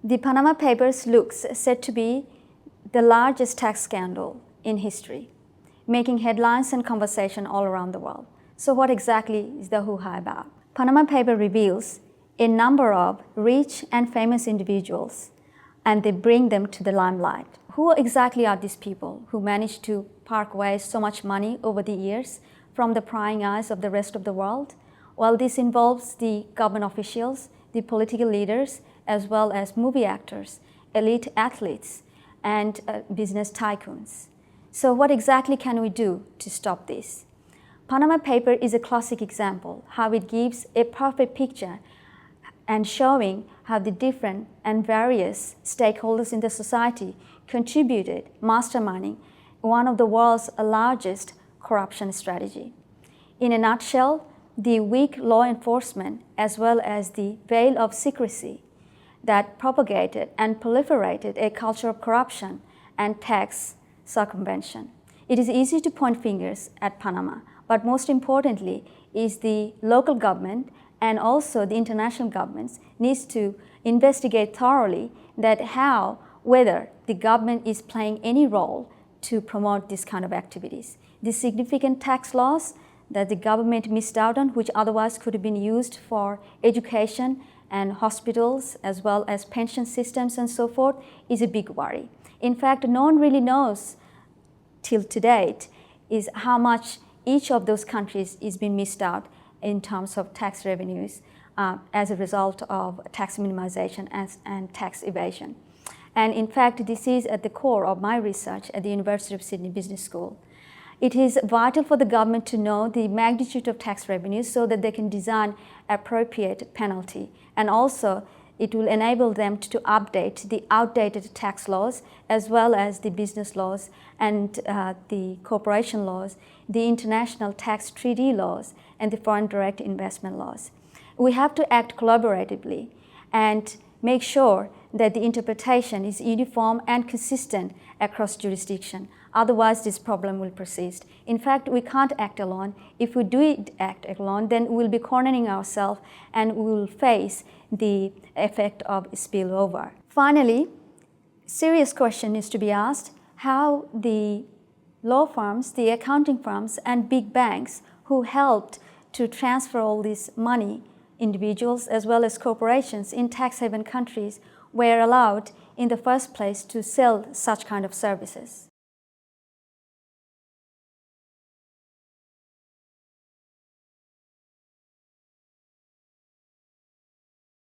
The Panama Papers looks set to be the largest tax scandal in history, making headlines and conversation all around the world. So what exactly is the hoo-ha about? Panama Paper reveals a number of rich and famous individuals, and they bring them to the limelight. Who exactly are these people who managed to park away so much money over the years from the prying eyes of the rest of the world? Well, this involves the government officials, the political leaders, as well as movie actors, elite athletes, and business tycoons. So what exactly can we do to stop this? Panama Paper is a classic example how it gives a perfect picture and showing how the different and various stakeholders in the society contributed masterminding one of the world's largest corruption strategy. In a nutshell, the weak law enforcement as well as the veil of secrecy that propagated and proliferated a culture of corruption and tax circumvention. It is easy to point fingers at Panama, but most importantly is the local government and also the international governments needs to investigate thoroughly that whether the government is playing any role to promote this kind of activities. The significant tax laws that the government missed out on, which otherwise could have been used for education and hospitals as well as pension systems and so forth, is a big worry. In fact, no one really knows till to date is how much each of those countries is being missed out in terms of tax revenues as a result of tax minimization and tax evasion. And in fact, this is at the core of my research at the University of Sydney Business School. It is vital for the government to know the magnitude of tax revenues so that they can design appropriate penalty. And also, it will enable them to update the outdated tax laws as well as the business laws and the corporation laws, the international tax treaty laws, and the foreign direct investment laws. We have to act collaboratively and make sure that the interpretation is uniform and consistent across jurisdiction. Otherwise, this problem will persist. In fact, we can't act alone. If we do act alone, then we'll be cornering ourselves and we will face the effect of spillover. Finally, serious question is to be asked how the law firms, the accounting firms, and big banks who helped to transfer all this money, individuals as well as corporations in tax haven countries, were allowed in the first place to sell such kind of services.